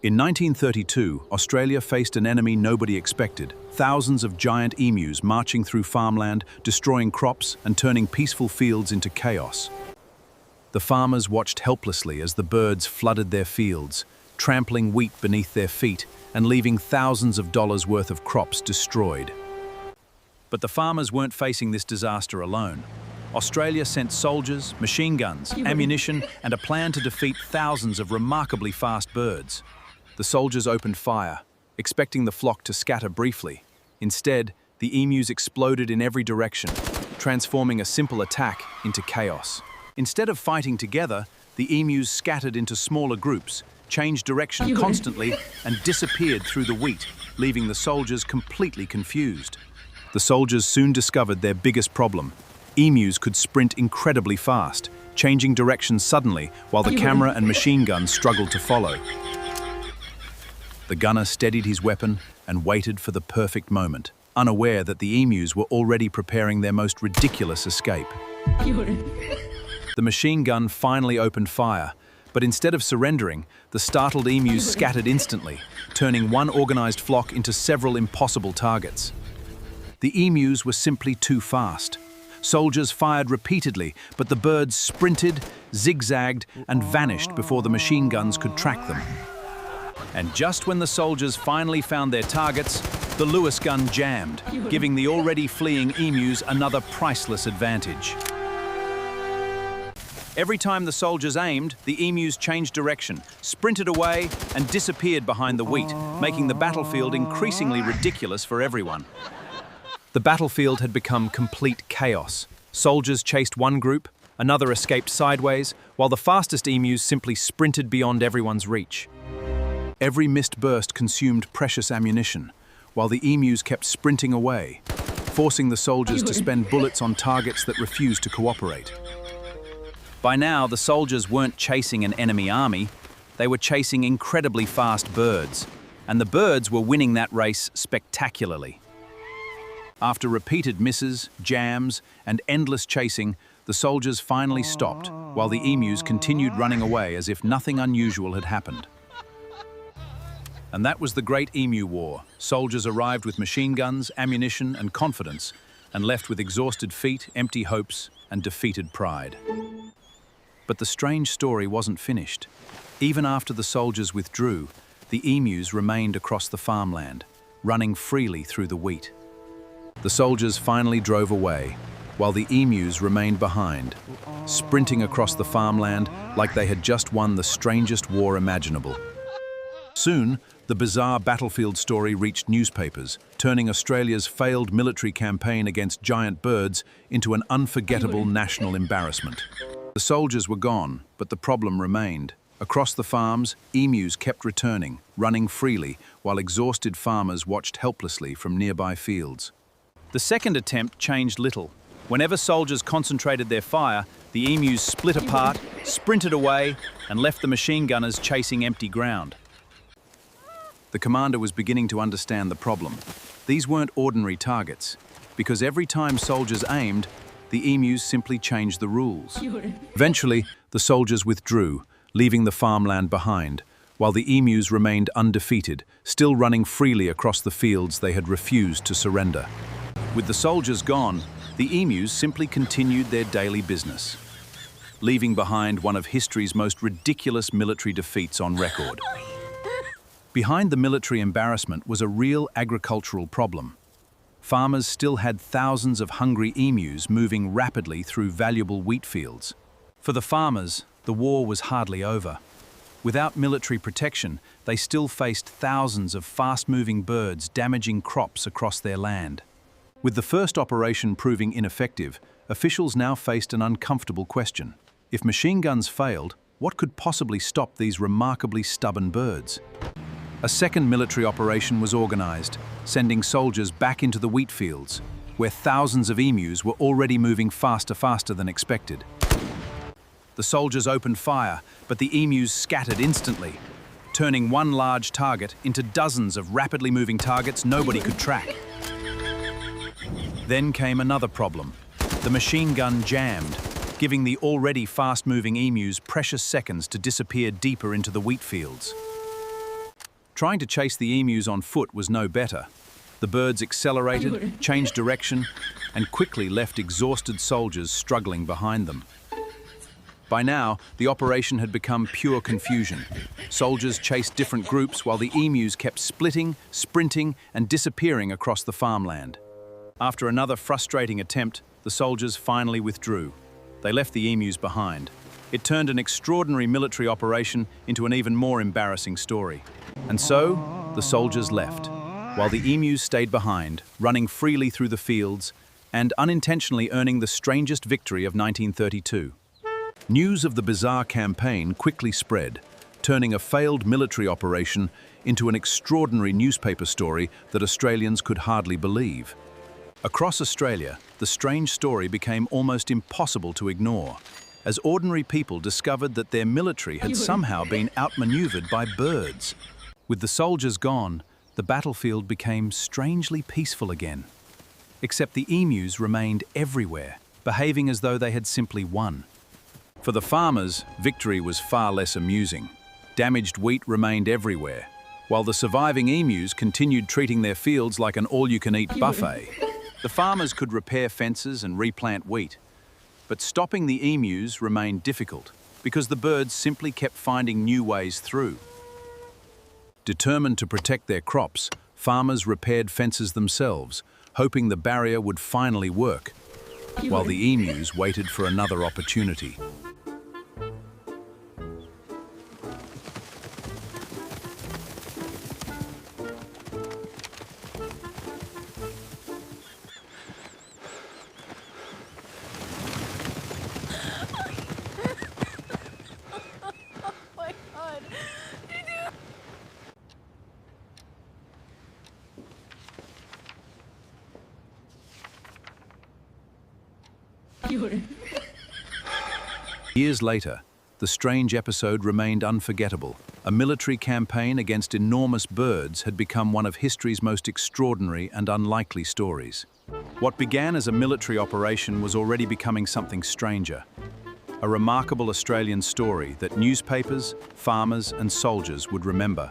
In 1932, Australia faced an enemy nobody expected. Thousands of giant emus marching through farmland, destroying crops and turning peaceful fields into chaos. The farmers watched helplessly as the birds flooded their fields, trampling wheat beneath their feet and leaving thousands of dollars worth of crops destroyed. But the farmers weren't facing this disaster alone. Australia sent soldiers, machine guns, ammunition, and a plan to defeat thousands of remarkably fast birds. The soldiers opened fire, expecting the flock to scatter briefly. Instead, the emus exploded in every direction, transforming a simple attack into chaos. Instead of fighting together, the emus scattered into smaller groups, changed direction constantly, and disappeared through the wheat, leaving the soldiers completely confused. The soldiers soon discovered their biggest problem. Emus could sprint incredibly fast, changing direction suddenly while the camera and machine guns struggled to follow. The gunner steadied his weapon and waited for the perfect moment, unaware that the emus were already preparing their most ridiculous escape. The machine gun finally opened fire, but instead of surrendering, the startled emus scattered instantly, turning one organized flock into several impossible targets. The emus were simply too fast. Soldiers fired repeatedly, but the birds sprinted, zigzagged, and vanished before the machine guns could track them. And just when the soldiers finally found their targets, the Lewis gun jammed, giving the already fleeing emus another priceless advantage. Every time the soldiers aimed, the emus changed direction, sprinted away, and disappeared behind the wheat, making the battlefield increasingly ridiculous for everyone. The battlefield had become complete chaos. Soldiers chased one group, another escaped sideways, while the fastest emus simply sprinted beyond everyone's reach. Every missed burst consumed precious ammunition, while the emus kept sprinting away, forcing the soldiers to spend bullets on targets that refused to cooperate. By now, the soldiers weren't chasing an enemy army, they were chasing incredibly fast birds, and the birds were winning that race spectacularly. After repeated misses, jams, and endless chasing, the soldiers finally stopped, while the emus continued running away as if nothing unusual had happened. And that was the Great Emu War. Soldiers arrived with machine guns, ammunition, and confidence, and left with exhausted feet, empty hopes, and defeated pride. But the strange story wasn't finished. Even after the soldiers withdrew, the emus remained across the farmland, running freely through the wheat. The soldiers finally drove away, while the emus remained behind, sprinting across the farmland like they had just won the strangest war imaginable. Soon, the bizarre battlefield story reached newspapers, turning Australia's failed military campaign against giant birds into an unforgettable national embarrassment. The soldiers were gone, but the problem remained. Across the farms, emus kept returning, running freely, while exhausted farmers watched helplessly from nearby fields. The second attempt changed little. Whenever soldiers concentrated their fire, the emus split apart, sprinted away, and left the machine gunners chasing empty ground. The commander was beginning to understand the problem. These weren't ordinary targets, because every time soldiers aimed, the emus simply changed the rules. Eventually, the soldiers withdrew, leaving the farmland behind, while the emus remained undefeated, still running freely across the fields they had refused to surrender. With the soldiers gone, the emus simply continued their daily business, leaving behind one of history's most ridiculous military defeats on record. Behind the military embarrassment was a real agricultural problem. Farmers still had thousands of hungry emus moving rapidly through valuable wheat fields. For the farmers, the war was hardly over. Without military protection, they still faced thousands of fast-moving birds damaging crops across their land. With the first operation proving ineffective, officials now faced an uncomfortable question. If machine guns failed, what could possibly stop these remarkably stubborn birds? A second military operation was organized, sending soldiers back into the wheat fields, where thousands of emus were already moving faster than expected. The soldiers opened fire, but the emus scattered instantly, turning one large target into dozens of rapidly moving targets nobody could track. Then came another problem. The machine gun jammed, giving the already fast-moving emus precious seconds to disappear deeper into the wheat fields. Trying to chase the emus on foot was no better. The birds accelerated, changed direction, and quickly left exhausted soldiers struggling behind them. By now, the operation had become pure confusion. Soldiers chased different groups while the emus kept splitting, sprinting, and disappearing across the farmland. After another frustrating attempt, the soldiers finally withdrew. They left the emus behind. It turned an extraordinary military operation into an even more embarrassing story. And so, the soldiers left, while the emus stayed behind, running freely through the fields and unintentionally earning the strangest victory of 1932. News of the bizarre campaign quickly spread, turning a failed military operation into an extraordinary newspaper story that Australians could hardly believe. Across Australia, the strange story became almost impossible to ignore, as ordinary people discovered that their military had somehow been outmaneuvered by birds. With the soldiers gone, the battlefield became strangely peaceful again. Except the emus remained everywhere, behaving as though they had simply won. For the farmers, victory was far less amusing. Damaged wheat remained everywhere, while the surviving emus continued treating their fields like an all-you-can-eat buffet. The farmers could repair fences and replant wheat, but stopping the emus remained difficult because the birds simply kept finding new ways through. Determined to protect their crops, farmers repaired fences themselves, hoping the barrier would finally work, while the emus waited for another opportunity. Years later, the strange episode remained unforgettable. A military campaign against enormous birds had become one of history's most extraordinary and unlikely stories. What began as a military operation was already becoming something stranger. A remarkable Australian story that newspapers, farmers, and soldiers would remember.